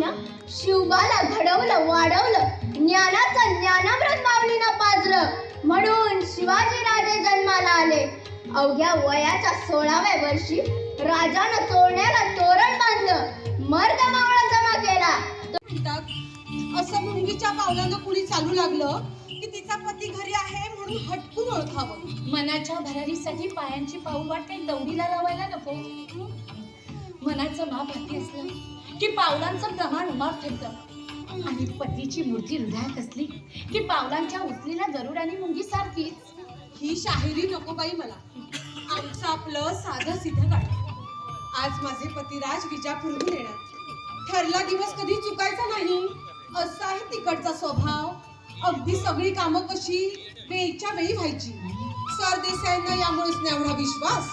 माऊलीनं शिवबाला घडवलं वाढवलं, ज्ञानाचं ज्ञानामृत माऊलीनं पाजलं, म्हणून शिवाजी राजे जन्माला आले. अवघ्या वयाच्या 16व्या वर्षी राजानं तोरण्याला तोरण बांधलं, मर्द मावळा जमा केला. असं मुंगीच्या पावलानं कुणी चालू लागलं की तिचा पती घरी आहे म्हणून हटकून ओळखावं. मनाच्या भरारीसाठी पायांची पाऊलवाट काही दौडीला लावायला नको. मनाचं माप हाती असलं की पावलांचं प्रमाण उमाप ठरतं, आणि पतीची मूर्ती हृदयात असली की पावलांच्या उचलीला गरुडाने मुंगी सारखीच. ही शाहिरी नको बाई मला. आमचं आपलं साधं सिधं काढ. आज माझे पतिराज विजापूरहून येणार. ठरला दिवस कधी चुकायचा नाही असा आहे तिकडचा स्वभाव. अगदी सगळी कामं कशी वेळच्या वेळी व्हायची. सरदेसाईंना यामुळेच नाही एवढा विश्वास.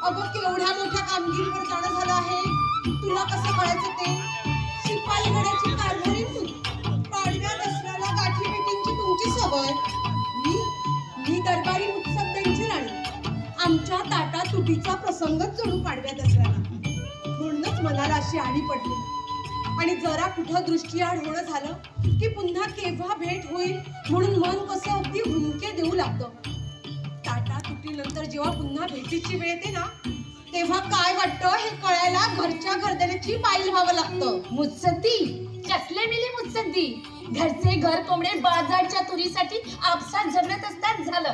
अगं केवढ्या मोठ्या कामगिरीवर जाणं झालं आहे, तुला कसं कळायचं ते? शिपाई गड्याची कारभारी तू, पाडव्या दसऱ्याला गाठी भेटींची तुमची सवय. मी दरबारी उत्सव त्यांची राणी. आमच्या ताटा तुटीचा प्रसंगच जणू पाडव्या दसऱ्याला. म्हणूनच मनाला अशी आडी पडली. आणि जरा कुठं दृष्टीआड होणं झालं की पुन्हा केव्हा भेट होईल म्हणून मन कसं अगदी हुंके देऊ लागतं. ताटा तुटीनंतर जेव्हा पुन्हा भेटीची वेळ येते ना, तेव्हा काय वाटतं हे कळायला घरच्या घरदाराची पाईल व्हावं लागतं. मुत्सद्दी, कसले मिली मुत्सद्दी. घरचे घर कोंबडे बाजारच्या तुरीसाठी आपसात झगडत असतात झालं.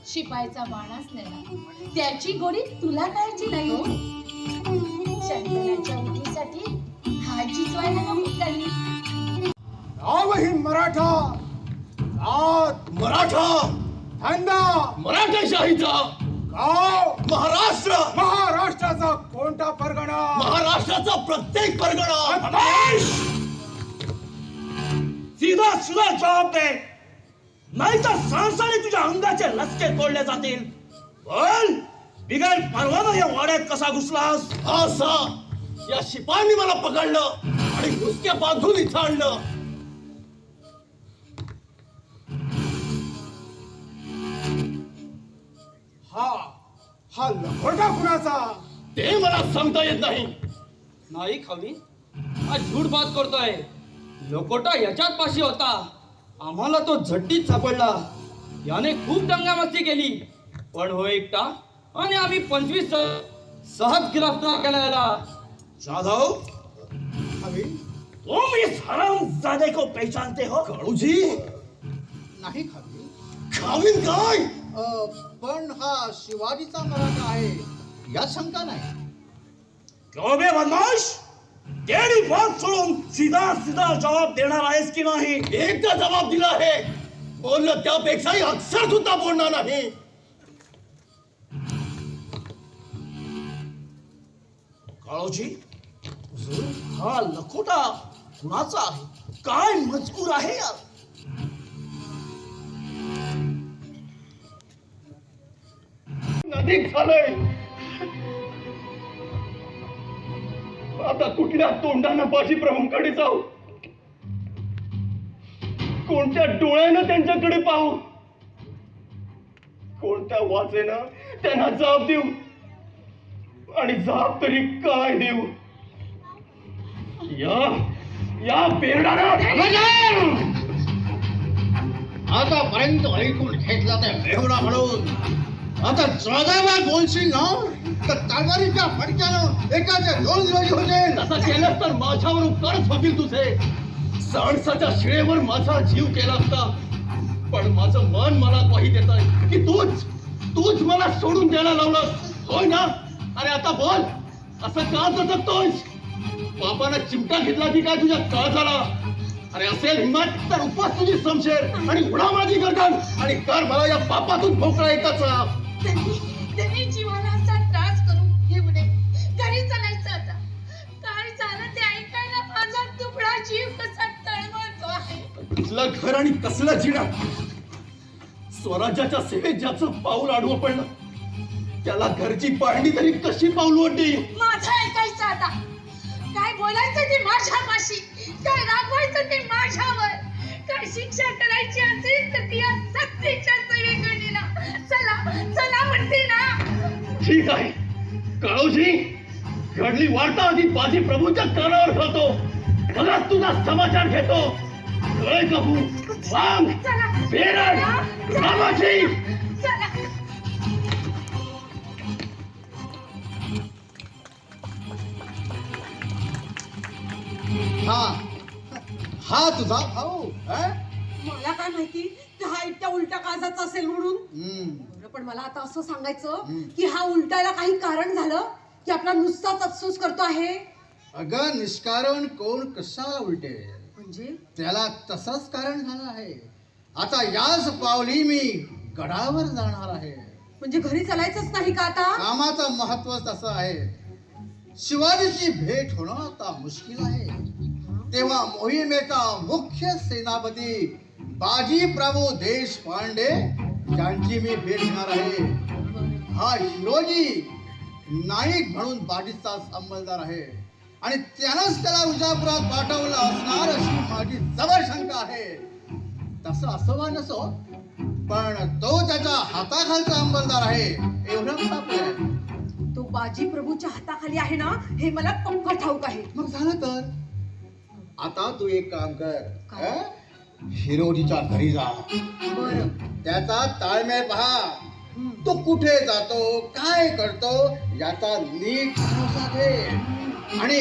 शिपायचा बाणाच नाही, त्याची गोडी तुला कळायची नाही. चंदनाच्या उठीसाठी हाजी व्हायला नको काही. नाव ही मराठा, जात मराठा, धंदा मराठेशाहीचा, गाव महाराष्ट्र. महाराष्ट्राचा कोणता परगणा? महाराष्ट्राचा प्रत्येक परगणा. सीधा सुद्धा जबाब दे, नाही तर सांसाने तुझ्या अंगाचे लचके तोडले जातील. बोल, बिगर परवाना या वाड्यात कसा घुसलास? असा या शिपायांनी मला पकडलं आणि घुसके बांधून इथं आणलं. हा लखोटा कुणाचा? ते मला सांगता येत नाही. नाही खावी, हा झूट बात करतोय. लोकोटा याच्यात पाशी होता, आम्हाला तो झट्टीत सापडला. याने खूप दंगामस्ती केली, पण हो एकटा आणि आम्ही 25 सहज गिरफ्तार केला याला. जाधव, हवी तुम इस हरामजादे को पहचानते हो? काळूजी, नाही खावी. खावीन काय? पण हा शिवाजीचा मराठा आहे यात शंका नाही. क्यों बे बदमाश, तेरी बात सोडून सीधा सीधा जवाब देणार आहेस की नाही? एकदा जवाब दिला आहे, बोललं त्यापेक्षाही अक्षर सुद्धा बोलणार नाही. काळोजी, हा लखोटा कुणाचा आहे? काय मजकूर आहे यार? अधिक झालंय. आता कुठल्या तोंडानं बाजी प्रभूंकडे जाऊ? कोणत्या डोळ्यानं त्यांच्याकडे पाहू? कोणत्या वाचेनं त्यांना जाब देऊ? आणि जाब तरी काय देऊ? या बेरडाला आतापर्यंत ऐकून घेतला त्या बेहुडा म्हणून आता 14व्या बोलशील ना तर तलवारीच्या फडक्यानं एकाचे 2 दिवस होतील. तसं केलं तर माझ्यावर उपकारच होतील तुझे. साणसाच्या शिळेवर माझा जीव केला असता, पण माझं मन मला ग्वाही देत आहे की तूच मला सोडून द्यायला लावलंस, होय ना? अरे आता बोल, असं का दचकतोयस? बापानं चिमटा घेतला की काय तुझ्या काळजाला? अरे असेल हिंमत तर उपवास तुझी समशेर आणि उडा माझी गर्दन आणि कर मला या पापातून भोकळा एकाचा. त्यांनी जीवाला असा त्रास करून घेऊ नये. घरी चालायचं आता. काय झालं ते ऐकायला माझा तुकडा जीव कसा तळमळतो आहे. कसलं घर आणि कसलं जिणं. स्वराज्याच्या सेवेत ज्याचं पाऊल आडवं पडलं त्याला घरची पाहणी तरी कशी पाऊल ओढली? माझं ऐकायचं आता. काय बोलायचं ते माझ्या पाशी, काय रागवायचं ते माझ्यावर, काय शिक्षा करायची असेल तर ती या सक्तीच्या सेवेकडे ना. चला म्हणते ना. ठीक आहे काळोजी, घडली वार्ता आधी बाजी प्रभूच्या कानावर घालतो. मलाच तुझा समाचार घेतो. जय गहू, वांग, बेरड, रामाची. हा हा तुझा भाऊ मला काय माहिती की हा इतक्या उलट्या काळजाचा असेल म्हणून. हम्म. बरं, पण मला आता असं सांगायचं हम्म. की हा उलटायला काही कारण झालं की आपला नुसताच अफसोस करतो आहे. अगं निष्कारण कोण कशाला उलटे, म्हणजे त्याला तसंच कारण झालं आहे. आता याच पावली मी गडावर जाणार आहे. म्हणजे घरी चालायचंच नाही का आता? कामाचं महत्व तसं आहे. शिवाजीची भेट होणं आता मुश्किल आहे. तेव्हा मोहिमेचा मुख्य सेनापती बाजी प्रभू देशपांडे यांची मी भेट घेणार आहे. हा हिरोजी नाईक म्हणून बाजीचा अंमलदार आहे आणि त्यानंच त्याला विजापुरात पाठवलं असणार अशी माझी जबर शंका आहे. तसं असो वा नसो, पण तो त्याच्या हाताखालचा अंमलदार आहे एवढं आपलं आहे. तो बाजी प्रभूच्या हाताखाली आहे ना, हे मला पक्क ठाऊक आहे. मग झालं तर आता तू एक काम कर, हिरोजीच्या घरी जा, बरं. त्याचा ताळमेळ पहा. तो कुठे जातो, काय करतो याचा नीट भरोसा घे. आणि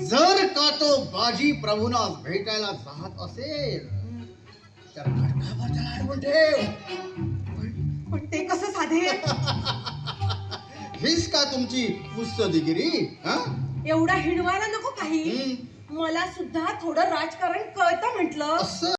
जर का तो बाजी प्रभूना भेटायला जात असेल तर खडकावर त्याला अडवून ठेव. पण ते कसं साधेल? हीच का तुमची मुत्सद्देगिरी? एवढा हिणवायला नको काही. मला सुद्धा थोडं राजकारण कळतं म्हटलं. असं